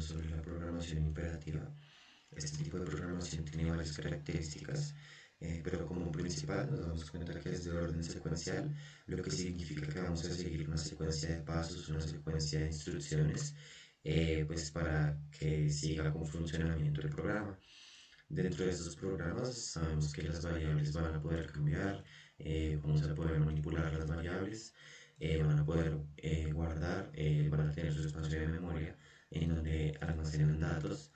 sobre la programación imperativa. Este tipo de programación tiene varias características, pero como principal nos damos cuenta que es de orden secuencial, lo que significa que vamos a seguir una secuencia de pasos, una secuencia de instrucciones, pues para que siga con funcionamiento el programa. Dentro de estos programas sabemos que las variables van a poder cambiar, vamos a poder manipular las variables, van a poder guardar, van a tener su espacio de memoria en donde almacenan datos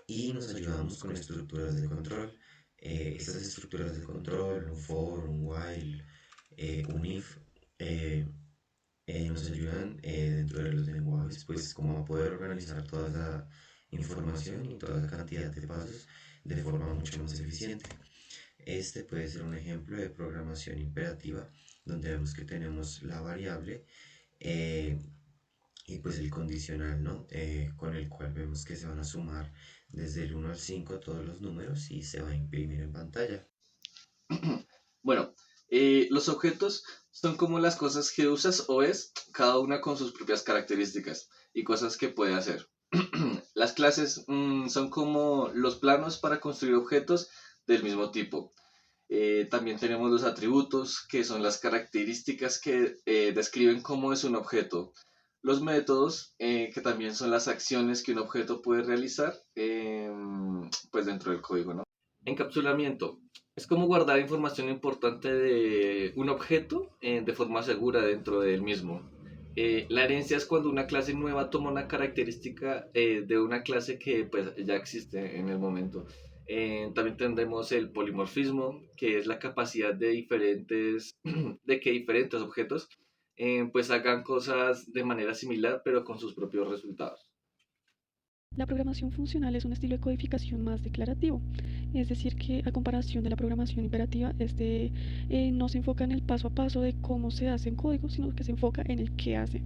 y nos ayudamos con estructuras de control. Estas estructuras de control, un for, un while, un if, eh, nos ayudan dentro de los lenguajes, pues como a poder organizar toda esa información y toda esa cantidad de pasos de forma mucho más eficiente. Este puede ser un ejemplo de programación imperativa, donde vemos que tenemos la variable eh, y pues el condicional, ¿no? Con el cual vemos que se van a sumar desde el 1 al 5 todos los números y se va a imprimir en pantalla. Bueno, los objetos son como las cosas que usas o ves, cada una con sus propias características y cosas que puede hacer. Las clases son como los planos para construir objetos del mismo tipo. También tenemos los atributos, que son las características que describen cómo es un objeto. Los métodos, que también son las acciones que un objeto puede realizar, pues dentro del código, ¿no? Encapsulamiento. Es como guardar información importante de un objeto de forma segura dentro del mismo. La herencia es cuando una clase nueva toma una característica de una clase que pues, ya existe en el momento. También tendremos el polimorfismo, que es la capacidad de de que diferentes objetos pues hagan cosas de manera similar, pero con sus propios resultados. La programación funcional es un estilo de codificación más declarativo, es decir, que a comparación de la programación imperativa, no se enfoca en el paso a paso de cómo se hace en código, sino que se enfoca en el qué hace.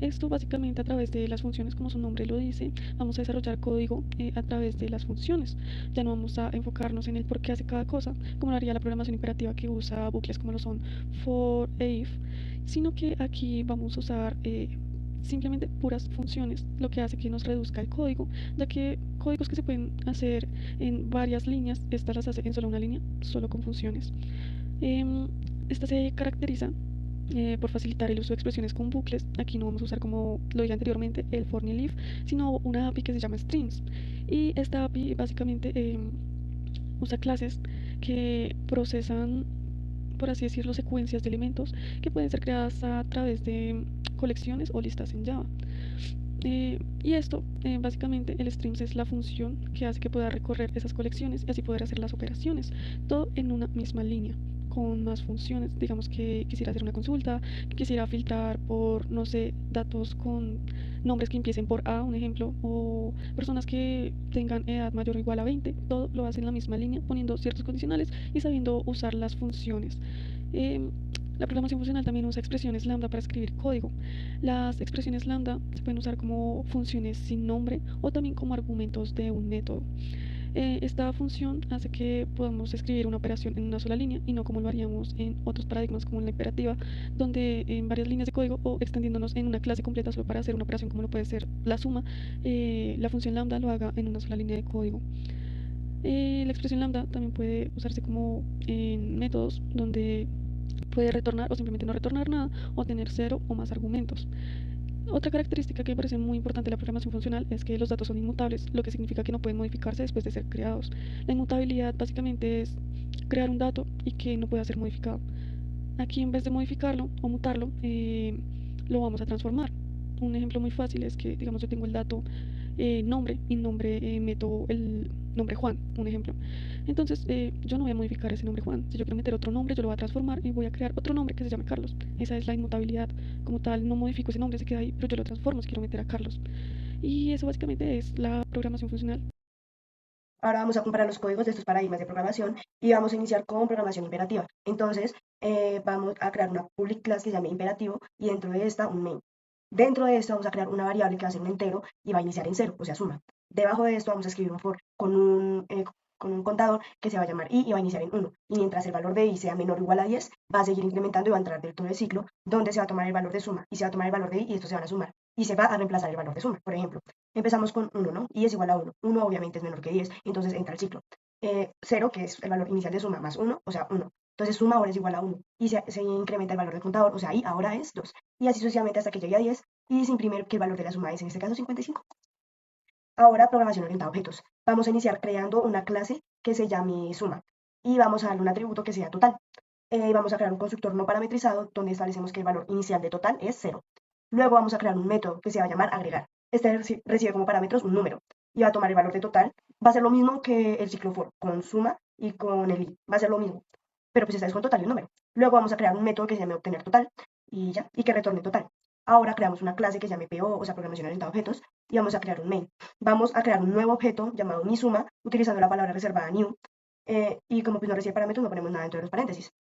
Esto básicamente a través de las funciones, como su nombre lo dice, vamos a desarrollar código a través de las funciones. Ya no vamos a enfocarnos en el por qué hace cada cosa, como lo haría la programación imperativa que usa bucles como lo son for e if, sino que aquí vamos a usar simplemente puras funciones, lo que hace que nos reduzca el código, ya que códigos que se pueden hacer en varias líneas, estas las hace en solo una línea, solo con funciones. Esta se caracteriza por facilitar el uso de expresiones con bucles. Aquí no vamos a usar, como lo dije anteriormente, el for ni el if, sino una API que se llama strings. Y esta API básicamente usa clases que procesan, por así decirlo, secuencias de elementos que pueden ser creadas a través de colecciones o listas en Java. Y esto, básicamente, el strings es la función que hace que pueda recorrer esas colecciones y así poder hacer las operaciones, todo en una misma línea, con más funciones. Digamos que quisiera hacer una consulta, que quisiera filtrar por, no sé, datos con nombres que empiecen por A, un ejemplo, o personas que tengan edad mayor o igual a 20, todo lo hace en la misma línea, poniendo ciertos condicionales y sabiendo usar las funciones. Eh, la programación funcional también usa expresiones lambda para escribir código. Las expresiones lambda se pueden usar como funciones sin nombre o también como argumentos de un método. Esta función hace que podamos escribir una operación en una sola línea y no como lo haríamos en otros paradigmas como en la imperativa, donde en varias líneas de código o extendiéndonos en una clase completa solo para hacer una operación como lo puede ser la suma, la función lambda lo haga en una sola línea de código. La expresión lambda también puede usarse como en métodos donde puede retornar o simplemente no retornar nada o tener cero o más argumentos. Otra característica que me parece muy importante de la programación funcional es que los datos son inmutables, lo que significa que no pueden modificarse después de ser creados. La inmutabilidad básicamente es crear un dato y que no pueda ser modificado. Aquí, en vez de modificarlo o mutarlo, lo vamos a transformar. Un ejemplo muy fácil es que, digamos, yo tengo el dato nombre y nombre, meto el nombre Juan, un ejemplo. Entonces, yo no voy a modificar ese nombre Juan. Si yo quiero meter otro nombre, yo lo voy a transformar y voy a crear otro nombre que se llame Carlos. Esa es la inmutabilidad. Como tal, no modifico ese nombre, se queda ahí, pero yo lo transformo si quiero meter a Carlos. Y eso básicamente es la programación funcional. Ahora vamos a comparar los códigos de estos paradigmas de programación y vamos a iniciar con programación imperativa. Entonces, vamos a crear una public class que se llame imperativo y dentro de esta un main. Dentro de esto vamos a crear una variable que va a ser un entero y va a iniciar en cero, o sea, suma. Debajo de esto vamos a escribir un for con un contador que se va a llamar i y va a iniciar en 1. Y mientras el valor de i sea menor o igual a 10, va a seguir incrementando y va a entrar dentro del ciclo donde se va a tomar el valor de suma y se va a tomar el valor de i y estos se van a sumar. y se va a reemplazar el valor de suma. Por ejemplo, empezamos con 1, ¿no? Y es igual a 1. 1 obviamente es menor que 10, entonces entra el ciclo. 0, que es el valor inicial de suma, más 1, o sea, 1. Entonces suma ahora es igual a 1 y se incrementa el valor del contador, o sea, i ahora es 2. Y así sucesivamente hasta que llegue a 10 y se imprime que el valor de la suma es en este caso 55. Ahora, programación orientada a objetos. Vamos a iniciar creando una clase que se llame suma y vamos a darle un atributo que sea total. Vamos a crear un constructor no parametrizado donde establecemos que el valor inicial de total es 0. Luego vamos a crear un método que se va a llamar agregar. Este recibe como parámetros un número y va a tomar el valor de total. Va a ser lo mismo que el ciclo for con suma y con el i. Va a ser lo mismo, pero pues esta es con total y un número. Luego vamos a crear un método que se llame obtener total y ya, y que retorne total. Ahora creamos una clase que se llame PO, o sea, programación orientada a objetos, y vamos a crear un main. Vamos a crear un nuevo objeto llamado MiSuma, utilizando la palabra reservada new, y como pues no recibe parámetros, no ponemos nada dentro de los paréntesis.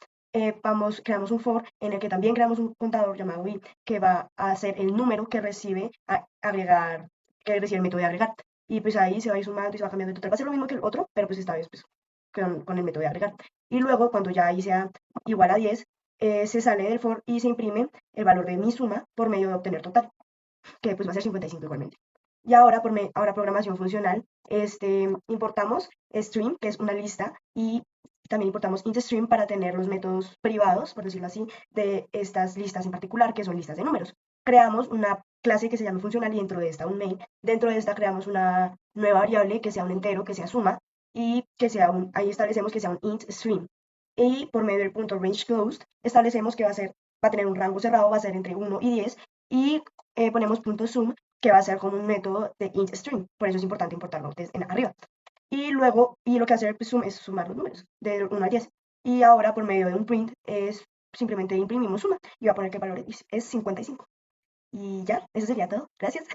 Creamos un for en el que también creamos un contador llamado i, que va a ser el número que recibe agregar, que recibe el método de agregar. Y pues ahí se va a ir sumando y se va cambiando de total. Va a ser lo mismo que el otro, pero pues esta vez pues con el método de agregar. Y luego, cuando ya ahí sea igual a 10, se sale del for y se imprime el valor de mi suma por medio de obtener total, que pues va a ser 55 igualmente. Y ahora, ahora programación funcional, importamos stream, que es una lista, y también importamos intstream para tener los métodos privados, por decirlo así, de estas listas en particular, que son listas de números. Creamos una clase que se llama funcional y dentro de esta un main. Dentro de esta creamos una nueva variable que sea un entero, que sea suma, y que sea ahí establecemos que sea un int stream. Y por medio del punto range closed, establecemos que va a tener un rango cerrado, va a ser entre 1 y 10, y ponemos punto sum, que va a ser como un método de int string. Por eso es importante importarlo arriba. Y luego, y lo que hace el sum es sumar los números de 1 a 10. Y ahora por medio de un print es simplemente imprimimos suma y va a poner que el valor es 55. Y ya, eso sería todo. Gracias.